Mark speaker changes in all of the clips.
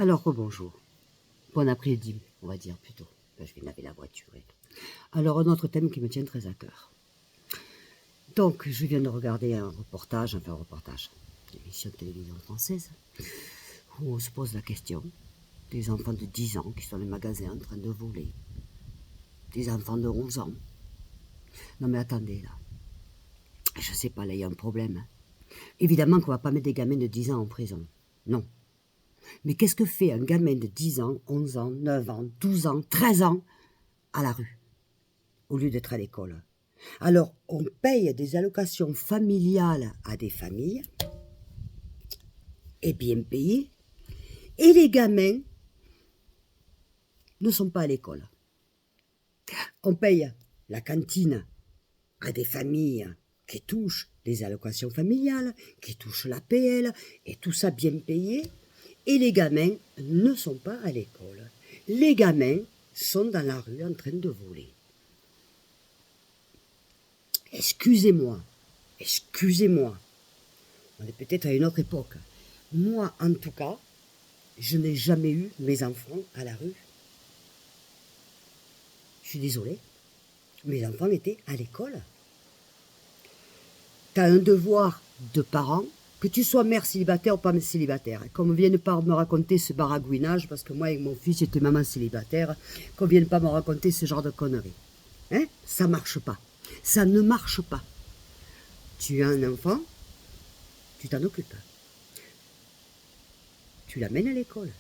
Speaker 1: Alors, bonjour. Bon après-midi, on va dire plutôt. Je vais laver la voiture et tout. Alors, un autre thème qui me tient très à cœur. Donc, je viens de regarder un reportage, une émission de télévision française, où on se pose la question des enfants de 10 ans qui sont dans les magasins en train de voler. Des enfants de 11 ans. Non mais attendez, là. Je sais pas, là, il y a un problème. Évidemment qu'on va pas mettre des gamins de 10 ans en prison. Non. Mais qu'est-ce que fait un gamin de 10 ans, 11 ans, 9 ans, 12 ans, 13 ans à la rue, au lieu d'être à l'école? Alors, on paye des allocations familiales à des familles, et bien payées, et les gamins ne sont pas à l'école. On paye la cantine à des familles qui touchent les allocations familiales, qui touchent l'APL, et tout ça bien payé, et les gamins ne sont pas à l'école. Les gamins sont dans la rue en train de voler. Excusez-moi, on est peut-être à une autre époque. Moi, en tout cas, je n'ai jamais eu mes enfants à la rue. Je suis désolée, mes enfants étaient à l'école. Tu as un devoir de parent, que tu sois mère célibataire ou pas célibataire. Qu'on ne vienne pas me raconter ce baragouinage, parce que moi, avec mon fils, j'étais maman célibataire, qu'on ne vienne pas me raconter ce genre de conneries. Hein? Ça marche pas. Ça ne marche pas. Tu as un enfant, tu t'en occupes. Tu l'amènes à l'école.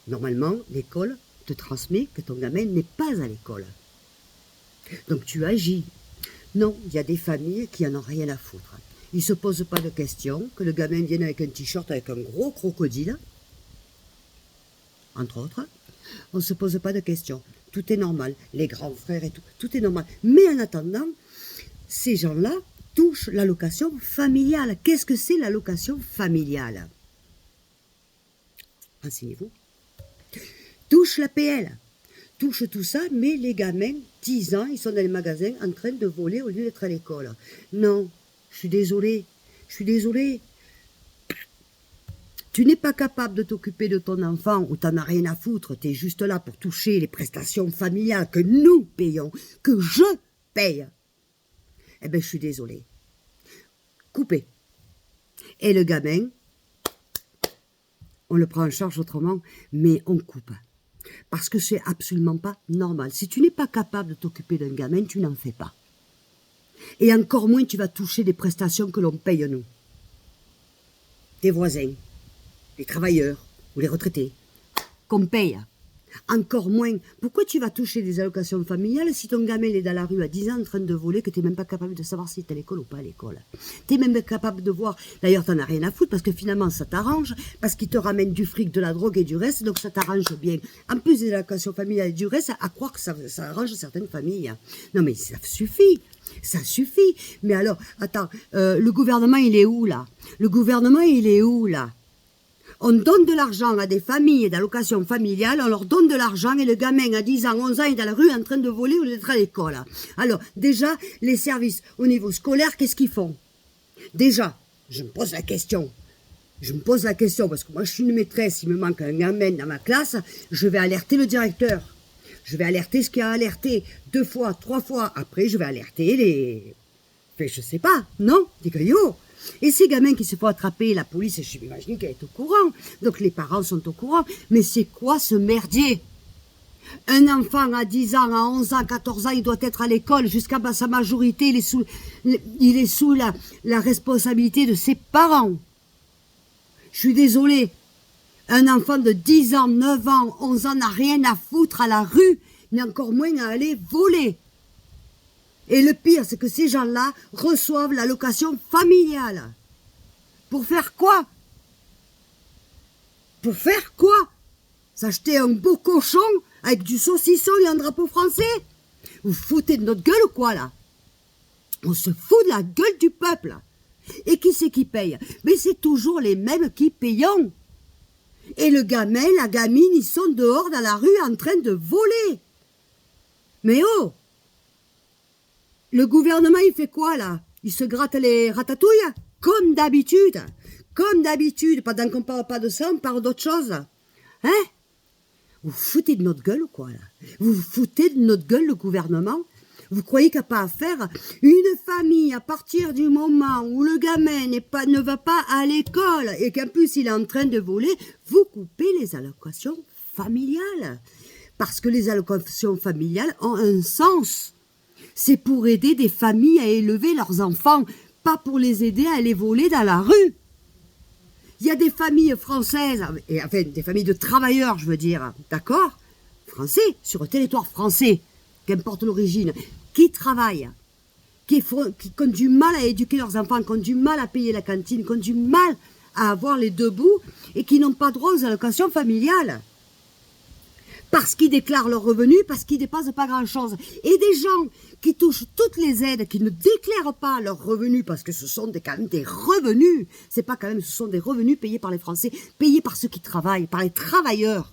Speaker 1: Normalement, l'école te transmet que ton gamin n'est pas à l'école. Donc tu agis. Non, il y a des familles qui en ont rien à foutre. Ils ne se posent pas de questions, que le gamin vienne avec un t-shirt avec un gros crocodile, entre autres. On ne se pose pas de questions. Tout est normal. Les grands frères et tout, tout est normal. Mais en attendant, ces gens-là touchent l'allocation familiale. Qu'est-ce que c'est l'allocation familiale? Renseignez-vous. Touche l'APL, touche tout ça, mais les gamins, 10 ans, ils sont dans les magasins en train de voler au lieu d'être à l'école. Non, je suis désolée. Tu n'es pas capable de t'occuper de ton enfant ou t'en as rien à foutre, tu es juste là pour toucher les prestations familiales que nous payons, que je paye. Eh bien, je suis désolée. Coupez. Et le gamin, on le prend en charge autrement, mais on coupe. Parce que c'est absolument pas normal. Si tu n'es pas capable de t'occuper d'un gamin, tu n'en fais pas. Et encore moins tu vas toucher des prestations que l'on paye nous. Tes voisins, les travailleurs ou les retraités, qu'on paye. Encore moins. Pourquoi tu vas toucher des allocations familiales si ton gamin est dans la rue à 10 ans en train de voler, que tu n'es même pas capable de savoir s'il est à l'école ou pas à l'école? Tu n'es même pas capable de voir. D'ailleurs, tu n'en as rien à foutre parce que finalement, ça t'arrange, parce qu'il te ramène du fric, de la drogue et du reste, donc ça t'arrange bien. En plus des allocations familiales et du reste, à croire que ça arrange certaines familles. Non mais ça suffit. Ça suffit. Mais alors, attends, le gouvernement, il est où là? On donne de l'argent à des familles d'allocation familiale, on leur donne de l'argent et le gamin à 10 ans, 11 ans est dans la rue en train de voler ou d'être à l'école. Alors, déjà, les services au niveau scolaire, qu'est-ce qu'ils font? Déjà, je me pose la question parce que moi je suis une maîtresse, il me manque un gamin dans ma classe, je vais alerter le directeur. Je vais alerter ce qu'il y a à alerter 2 fois, 3 fois. Après, je vais alerter les... Enfin, je sais pas, non? Des caillots. Et ces gamins qui se font attraper, la police, je m'imagine qu'elle est au courant. Donc les parents sont au courant. Mais c'est quoi ce merdier? Un enfant à 10 ans, à 11 ans, 14 ans, il doit être à l'école jusqu'à sa majorité. Il est sous la responsabilité de ses parents. Je suis désolée. Un enfant de 10 ans, 9 ans, 11 ans n'a rien à foutre à la rue, ni encore moins à aller voler. Et le pire, c'est que ces gens-là reçoivent l'allocation familiale. Pour faire quoi? S'acheter un beau cochon avec du saucisson et un drapeau français? Vous foutez de notre gueule ou quoi, là? On se fout de la gueule du peuple. Et qui c'est qui paye? Mais c'est toujours les mêmes qui payons. Et le gamin, la gamine, ils sont dehors dans la rue en train de voler. Mais oh! Le gouvernement, il fait quoi, là? Il se gratte les ratatouilles? Comme d'habitude. Comme d'habitude, pendant qu'on parle pas de ça, on parle d'autre chose. Hein? Vous foutez de notre gueule ou quoi, là? Vous vous foutez de notre gueule, le gouvernement? Vous croyez qu'il n'y a pas à faire? Une famille, à partir du moment où le gamin ne va pas à l'école et qu'en plus il est en train de voler, vous coupez les allocations familiales. Parce que les allocations familiales ont un sens. C'est pour aider des familles à élever leurs enfants, pas pour les aider à les voler dans la rue. Il y a des familles françaises, et enfin des familles de travailleurs, je veux dire, d'accord? Français, sur le territoire français, qu'importe l'origine, qui travaillent, qui ont du mal à éduquer leurs enfants, qui ont du mal à payer la cantine, qui ont du mal à avoir les deux bouts, et qui n'ont pas droit aux allocations familiales. Parce qu'ils déclarent leurs revenus, parce qu'ils ne dépensent pas grand-chose. Et des gens qui touchent toutes les aides, qui ne déclarent pas leurs revenus, parce que ce sont quand même des revenus. C'est pas quand même, ce sont des revenus payés par les Français, payés par ceux qui travaillent, par les travailleurs.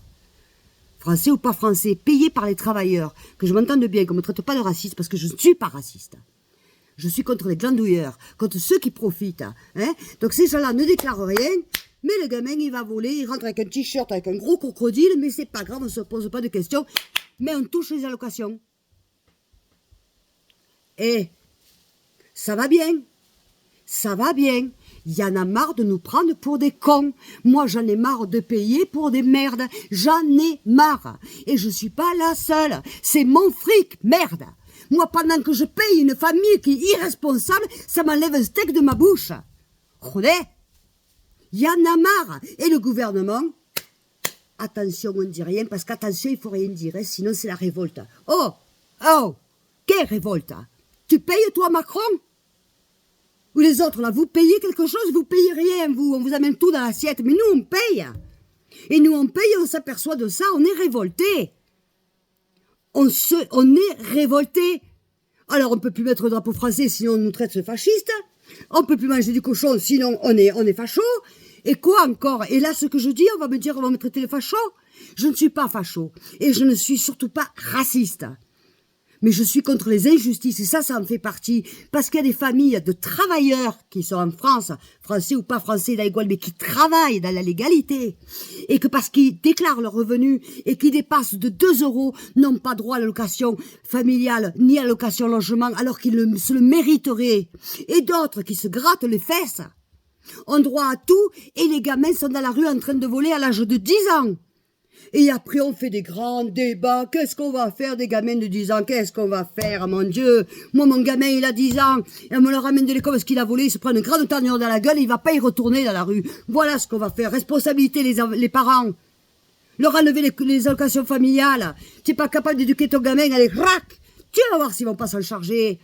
Speaker 1: Français ou pas français, payés par les travailleurs. Que je m'entende bien, qu'on ne me traite pas de raciste, parce que je ne suis pas raciste. Je suis contre les glandouilleurs, contre ceux qui profitent. Hein. Donc ces gens-là ne déclarent rien. Mais le gamin, il va voler, il rentre avec un t-shirt, avec un gros crocodile, mais c'est pas grave, on se pose pas de questions. Mais on touche les allocations. Et ça va bien. Ça va bien. Il y en a marre de nous prendre pour des cons. Moi, j'en ai marre de payer pour des merdes. J'en ai marre. Et je suis pas la seule. C'est mon fric, merde. Moi, pendant que je paye une famille qui est irresponsable, ça m'enlève un steak de ma bouche. Rodé. Il y en a marre. Et le gouvernement, attention, on ne dit rien, parce qu'attention, il faut rien dire, hein, sinon c'est la révolte. Oh, quelle révolte? Tu payes, toi, Macron? Ou les autres, là, vous payez quelque chose? Vous payez rien, vous. On vous amène tout dans l'assiette. Mais nous, on paye. Et nous, on paye, on s'aperçoit de ça, on est révoltés. On est révoltés. Alors, on peut plus mettre le drapeau français, sinon on nous traite de fascistes. On peut plus manger du cochon, sinon on est facho. Et quoi encore? Et là, ce que je dis, on va me traiter de facho. Je ne suis pas facho. Et je ne suis surtout pas raciste. Mais je suis contre les injustices. Et ça en fait partie. Parce qu'il y a des familles de travailleurs qui sont en France, français ou pas français, mais qui travaillent dans la légalité. Et que parce qu'ils déclarent leurs revenus et qui dépassent de 2 euros, n'ont pas droit à l'allocation familiale ni à l'allocation logement, alors qu'ils se le mériteraient. Et d'autres qui se grattent les fesses ont droit à tout, et les gamins sont dans la rue en train de voler à l'âge de 10 ans. Et après, on fait des grands débats. Qu'est-ce qu'on va faire des gamins de 10 ans? Qu'est-ce qu'on va faire, mon Dieu? Moi, mon gamin, il a 10 ans. Et on me le ramène de l'école parce qu'il a volé. Il se prend une grande tanière dans la gueule et il va pas y retourner dans la rue. Voilà ce qu'on va faire. Responsabilité, les parents. Leur enlever les allocations familiales. Tu n'es pas capable d'éduquer ton gamin, allez, rac! Tu vas voir s'ils vont pas s'en charger.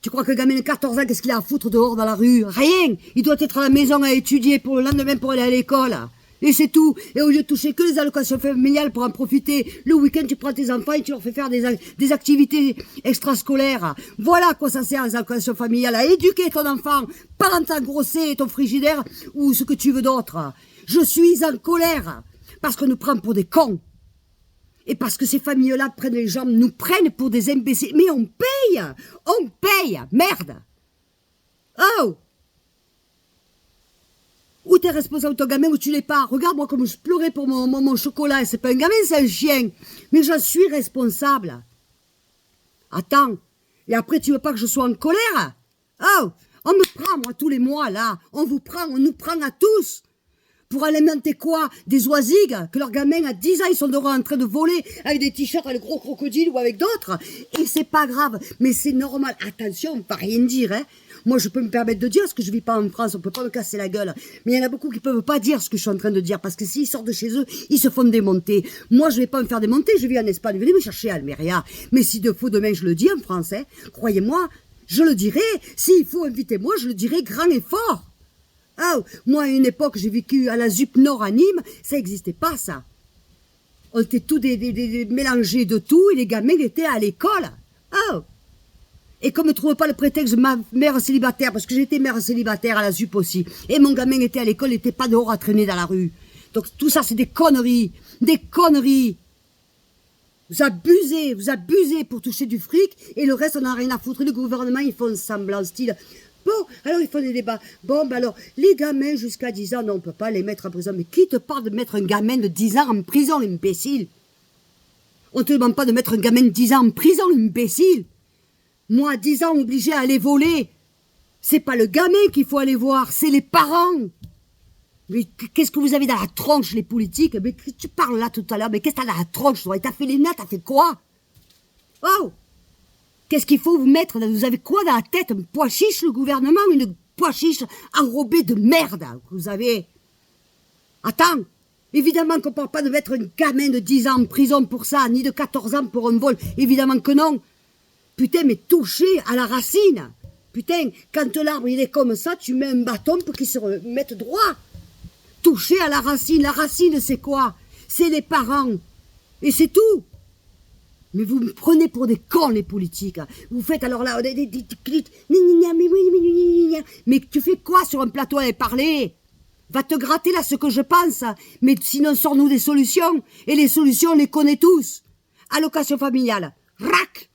Speaker 1: Tu crois que le gamin de 14 ans, qu'est-ce qu'il a à foutre dehors dans la rue? Rien. Il doit être à la maison à étudier pour le lendemain pour aller à l'école. Et c'est tout. Et au lieu de toucher que les allocations familiales pour en profiter, le week-end, tu prends tes enfants et tu leur fais faire des activités extrascolaires. Voilà à quoi ça sert, les allocations familiales. À éduquer ton enfant, pas dans t'engrosser ton frigidaire ou ce que tu veux d'autre. Je suis en colère. Parce qu'on nous prend pour des cons. Et parce que ces familles-là prennent les jambes, nous prennent pour des imbéciles. Mais on paye. On paye. Merde. Oh. Ou t'es responsable de ton gamin ou tu l'es pas. Regarde moi comme je pleurais pour mon chocolat. C'est pas un gamin, c'est un chien. Mais j'en suis responsable. Attends. Et après tu veux pas que je sois en colère? Oh, on me prend moi tous les mois là. On nous prend à tous. Pour alimenter quoi? Des oisigues que leurs gamins à 10 ans ils sont dehors en train de voler avec des t-shirts avec le gros crocodile ou avec d'autres. Et c'est pas grave. Mais c'est normal. Attention, on ne va rien dire, hein. Moi, je peux me permettre de dire ce que je vis pas en France, on peut pas me casser la gueule. Mais il y en a beaucoup qui peuvent pas dire ce que je suis en train de dire, parce que s'ils sortent de chez eux, ils se font démonter. Moi, je vais pas me faire démonter, je vis en Espagne, venez me chercher à Almeria. Mais si de faut demain, je le dis en français, croyez-moi, je le dirai. S'il faut inviter moi, je le dirai grand et fort. Oh, moi, à une époque, j'ai vécu à la ZUP Nord à Nîmes, ça existait pas, ça. On était tous mélangés de tout, et les gamins étaient à l'école. Oh. Et comme ne trouve pas le prétexte de ma mère célibataire, parce que j'étais mère célibataire à la ZUP aussi, et mon gamin était à l'école, il n'était pas dehors à traîner dans la rue. Donc tout ça, c'est des conneries. Des conneries. Vous abusez pour toucher du fric, et le reste, on n'a rien à foutre. Le gouvernement, ils font semblant, style, Bon, alors ils font des débats. Bon, ben alors, les gamins jusqu'à 10 ans, non, on peut pas les mettre en prison. Mais qui te parle de mettre un gamin de 10 ans en prison, imbécile? On te demande pas de mettre un gamin de 10 ans en prison, imbécile. Moi, à 10 ans, obligé à aller voler. C'est pas le gamin qu'il faut aller voir, c'est les parents. Mais qu'est-ce que vous avez dans la tronche, les politiques? Mais tu parles là tout à l'heure, mais qu'est-ce que t'as dans la tronche, toi? T'as fait les nattes, t'as fait quoi? Oh! Qu'est-ce qu'il faut vous mettre? Vous avez quoi dans la tête? Un pois chiche, le gouvernement? Une pois chiche enrobée de merde que vous avez? Attends! Évidemment qu'on ne parle pas de mettre un gamin de 10 ans en prison pour ça, ni de 14 ans pour un vol. Évidemment que non. Putain, mais touché à la racine. Putain, quand l'arbre il est comme ça, tu mets un bâton pour qu'il se remette droit. Touché à la racine c'est quoi? C'est les parents. Et c'est tout. Mais vous me prenez pour des cons, les politiques. Vous faites alors là... Mais tu fais quoi sur un plateau à parler? Va te gratter là ce que je pense. Mais sinon, sors-nous des solutions. Et les solutions, on les connaît tous. Allocation familiale. Rac!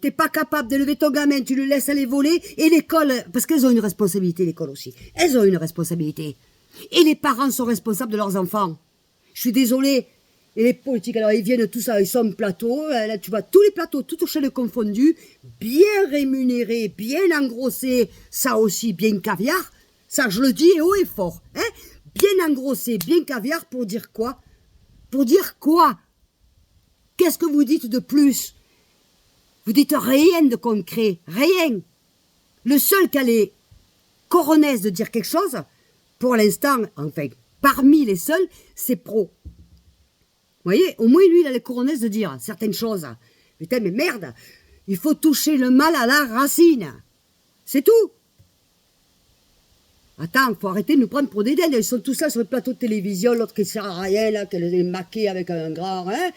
Speaker 1: T'es pas capable d'élever ton gamin, tu le laisses aller voler. Et l'école... Parce qu'elles ont une responsabilité, l'école aussi. Elles ont une responsabilité. Et les parents sont responsables de leurs enfants. Je suis désolée. Et les politiques, alors ils viennent tous avec son plateau, là tu vois, tous les plateaux, toutes chaînes confondues, bien rémunérés, bien engrossés, ça aussi, bien caviar, ça je le dis haut et fort, hein, bien engrossé, bien caviar, pour dire quoi? Pour dire quoi? Qu'est-ce que vous dites de plus? Vous dites rien de concret, rien. Le seul qui a les coronaises de dire quelque chose, pour l'instant, enfin, parmi les seuls, c'est Pro. Vous voyez, au moins lui, il a les coronaises de dire certaines choses. Putain, mais merde, il faut toucher le mal à la racine. C'est tout. Attends, faut arrêter de nous prendre pour des dingues. Ils sont tous là sur le plateau de télévision, l'autre qui sert à rien, là, qui est maqué avec un grand... Hein.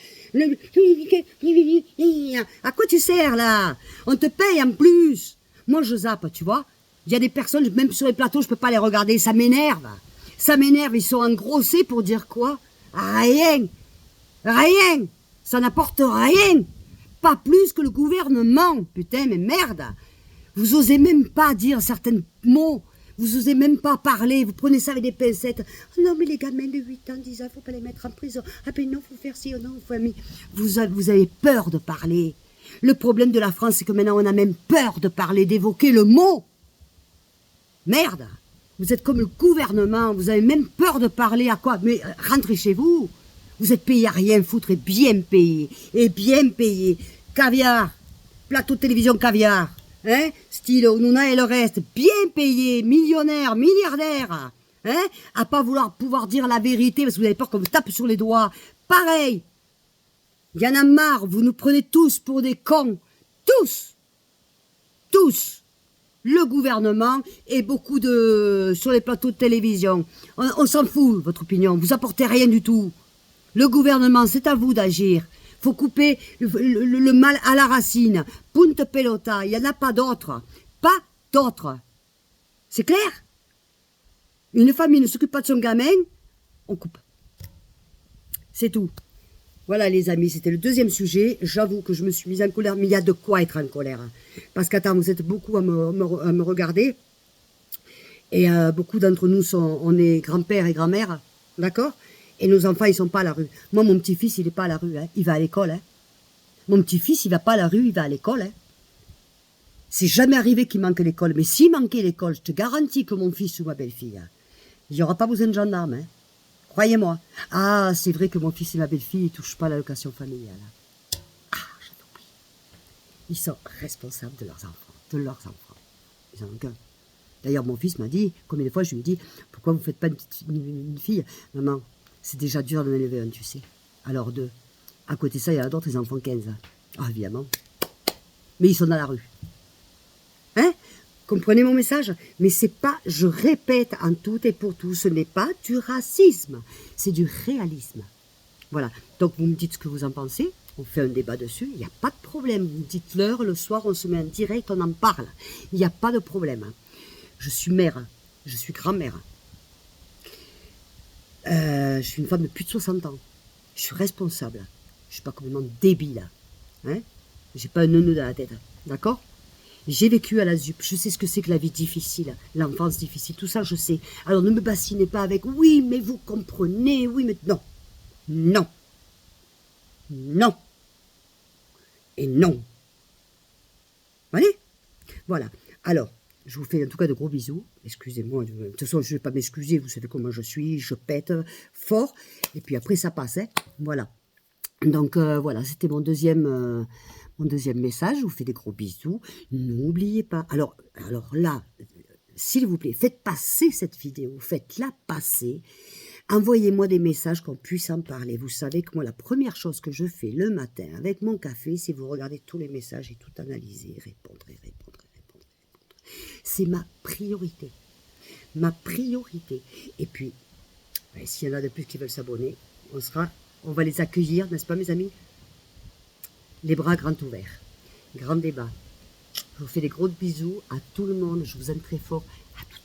Speaker 1: À quoi tu sers, là? On te paye en plus. Moi, je zappe, tu vois. Il y a des personnes, même sur les plateaux, je peux pas les regarder. Ça m'énerve. Ça m'énerve. Ils sont engrossés pour dire quoi? Rien. Rien. Ça n'apporte rien. Pas plus que le gouvernement. Putain, mais merde. Vous osez même pas dire certains mots. Vous osez même pas parler. Vous prenez ça avec des pincettes. Oh non, mais les gamins de 8 ans, 10 ans, faut pas les mettre en prison. Ah ben non, faut faire ci, oh non, faut... Vous avez peur de parler. Le problème de la France, c'est que maintenant, on a même peur de parler, d'évoquer le mot. Merde. Vous êtes comme le gouvernement. Vous avez même peur de parler à quoi? Mais rentrez chez vous. Vous êtes payé à rien foutre et bien payé. Et bien payé. Caviar. Plateau de télévision caviar. Hein? Style Nouna et le reste. Bien payé. Millionnaire. Milliardaire. Hein? À pas vouloir pouvoir dire la vérité parce que vous avez peur qu'on vous tape sur les doigts. Pareil. Il y en a marre. Vous nous prenez tous pour des cons. Tous. Tous. Le gouvernement et beaucoup de... sur les plateaux de télévision. On s'en fout, votre opinion. Vous apportez rien du tout. Le gouvernement, c'est à vous d'agir. Faut couper le mal à la racine. Punte pelota, il n'y en a pas d'autre. Pas d'autre. C'est clair? Une famille ne s'occupe pas de son gamin, on coupe. C'est tout. Voilà les amis, c'était le deuxième sujet. J'avoue que je me suis mise en colère, mais il y a de quoi être en colère. Parce qu'attends, vous êtes beaucoup à me regarder. Et beaucoup d'entre nous, on est grand-père et grand-mère, d'accord? Et nos enfants, ils sont pas à la rue. Moi, mon petit-fils, il est pas à la rue, hein. Il va à l'école, hein. Mon petit-fils, il va pas à la rue, il va à l'école, hein. C'est jamais arrivé qu'il manque l'école. Mais s'il manquait l'école, je te garantis que mon fils ou ma belle-fille, hein, il n'y aura pas besoin de gendarme, hein. Croyez-moi. Ah, c'est vrai que mon fils et ma belle-fille, ils touchent pas à l'allocation familiale. Ah, j'avais oublié. Ils sont responsables de leurs enfants. De leurs enfants. Ils en ont qu'un. D'ailleurs, mon fils m'a dit, combien de fois je lui ai dit, pourquoi vous ne faites pas une fille? Maman, c'est déjà dur d'en élever un, tu sais. Alors deux. À côté de ça, il y en a d'autres, ils en font 15. Ah, évidemment. Mais ils sont dans la rue. Hein? Comprenez mon message? Mais c'est pas, je répète en tout et pour tout, ce n'est pas du racisme. C'est du réalisme. Voilà. Donc, vous me dites ce que vous en pensez. On fait un débat dessus. Il n'y a pas de problème. Vous me dites l'heure, le soir, on se met en direct, on en parle. Il n'y a pas de problème. Je suis mère. Je suis grand-mère. Je suis une femme de plus de 60 ans. Je suis responsable. Je ne suis pas complètement débile. Hein? Je n'ai pas un neuneu dans la tête. D'accord? J'ai vécu à la ZUP, je sais ce que c'est que la vie difficile, l'enfance difficile, tout ça je sais. Alors ne me bassinez pas avec oui, mais vous comprenez, oui, mais non, non, non, et non. Allez, voilà. Alors, je vous fais en tout cas de gros bisous. Excusez-moi, de toute façon je ne vais pas m'excuser, vous savez comment je suis, je pète fort, et puis après ça passe, hein. Voilà. Donc voilà, c'était mon deuxième message. Je vous fais des gros bisous. N'oubliez pas. Alors là, s'il vous plaît, faites passer cette vidéo. Faites-la passer. Envoyez-moi des messages qu'on puisse en parler. Vous savez que moi, la première chose que je fais le matin avec mon café, c'est vous regardez tous les messages et tout analyser, répondre. C'est ma priorité. Ma priorité. Et puis, s'il y en a de plus qui veulent s'abonner, on va les accueillir, n'est-ce pas mes amis? Les bras grands ouverts. Grand débat. Je vous fais des gros bisous à tout le monde. Je vous aime très fort. À tout